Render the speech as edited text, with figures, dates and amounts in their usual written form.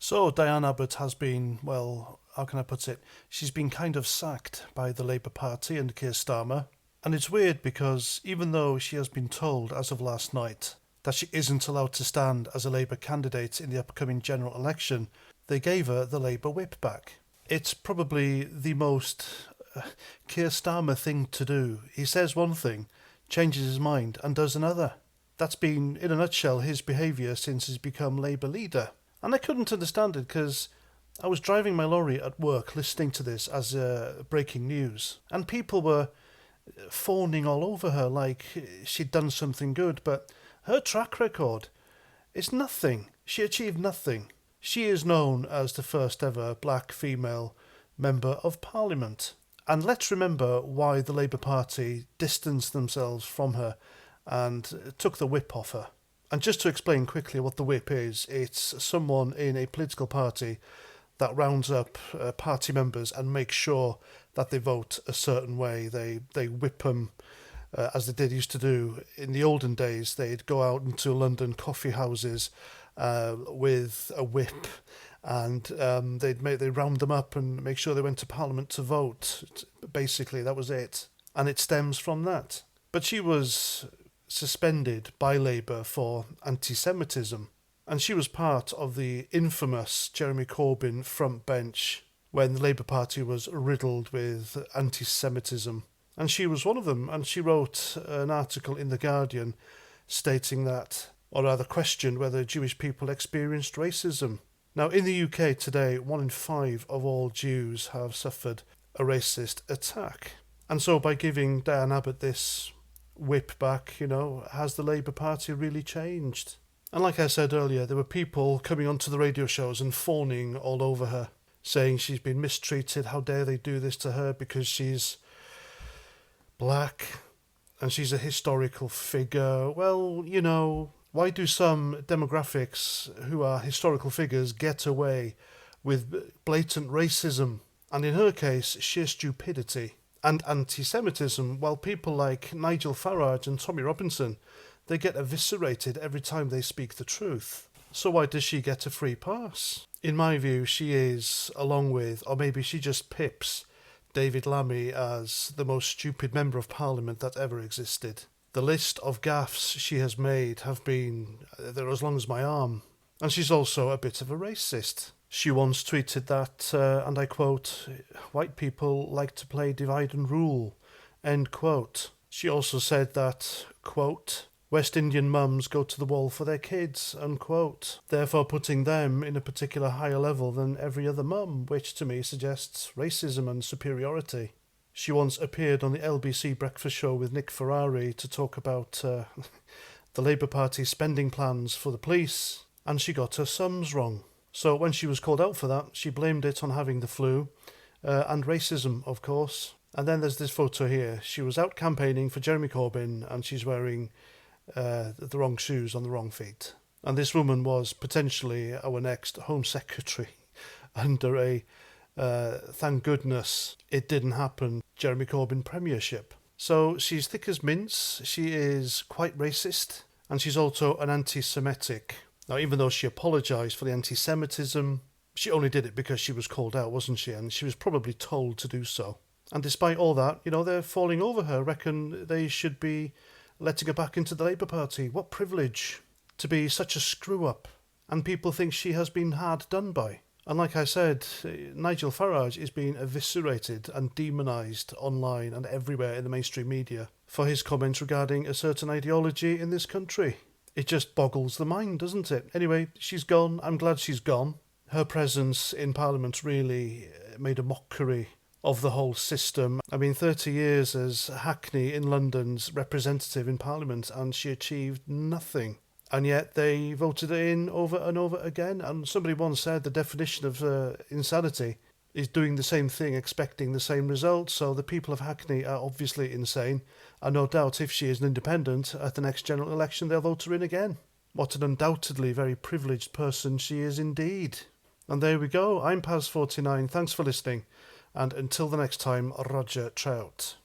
So Diane Abbott has been, well, how can I put it? She's been kind of sacked by the Labour Party and Keir Starmer. And it's weird because even though she has been told as of last night that she isn't allowed to stand as a Labour candidate in the upcoming general election, they gave her the Labour whip back. It's probably the most Keir Starmer thing to do. He says one thing, changes his mind and does another. That's been, in a nutshell, his behaviour since he's become Labour leader. And I couldn't understand it because I was driving my lorry at work listening to this as breaking news. And people were fawning all over her like she'd done something good. But her track record is nothing. She achieved nothing. She is known as the first ever black female member of Parliament. And let's remember why the Labour Party distanced themselves from her and took the whip off her. And just to explain quickly what the whip is, it's someone in a political party that rounds up party members and makes sure that they vote a certain way. They whip them, as they used to do in the olden days. They'd go out into London coffee houses with a whip, and they'd round them up and make sure they went to Parliament to vote. Basically, that was it. And it stems from that. But she was suspended by Labour for anti-Semitism. And she was part of the infamous Jeremy Corbyn front bench when the Labour Party was riddled with anti-Semitism. And she was one of them. And she wrote an article in The Guardian stating that, or rather questioned whether Jewish people experienced racism. Now, in the UK today, 1 in 5 of all Jews have suffered a racist attack. And so by giving Diane Abbott this whip back, has the Labour Party really changed? And like I said earlier, there were people coming onto the radio shows and fawning all over her, saying she's been mistreated, how dare they do this to her because she's black and she's a historical figure. Well, why do some demographics who are historical figures get away with blatant racism? And in her case, sheer stupidity. And anti-Semitism, while people like Nigel Farage and Tommy Robinson, they get eviscerated every time they speak the truth. So why does she get a free pass? In my view, she is, along with, or maybe she just pips, David Lammy as the most stupid member of Parliament that ever existed. The list of gaffes she has made have been, they're as long as my arm. And she's also a bit of a racist. She once tweeted that, and I quote, "White people like to play divide and rule," end quote. She also said that, quote, "West Indian mums go to the wall for their kids," unquote, therefore putting them in a particular higher level than every other mum, which to me suggests racism and superiority. She once appeared on the LBC breakfast show with Nick Ferrari to talk about the Labour Party spending plans for the police, and she got her sums wrong. So when she was called out for that, she blamed it on having the flu and racism, of course. And then there's this photo here. She was out campaigning for Jeremy Corbyn and she's wearing the wrong shoes on the wrong feet. And this woman was potentially our next Home Secretary under a, thank goodness it didn't happen, Jeremy Corbyn premiership. So she's thick as mince, she is quite racist, and she's also an anti-Semitic. Now, even though she apologised for the anti-Semitism, she only did it because she was called out, wasn't she? And she was probably told to do so. And despite all that, they're falling over her, reckon they should be letting her back into the Labour Party. What privilege to be such a screw-up. And people think she has been hard done by. And like I said, Nigel Farage is being eviscerated and demonised online and everywhere in the mainstream media for his comments regarding a certain ideology in this country. It just boggles the mind, doesn't it? Anyway, she's gone. I'm glad she's gone. Her presence in Parliament really made a mockery of the whole system. 30 years as Hackney in London's representative in Parliament, and she achieved nothing. And yet they voted her in over and over again. And somebody once said the definition of insanity is doing the same thing, expecting the same result. So the people of Hackney are obviously insane. And no doubt if she is an independent at the next general election, they'll vote her in again. What an undoubtedly very privileged person she is indeed. And there we go. I'm Paz49. Thanks for listening. And until the next time, Roger Trout.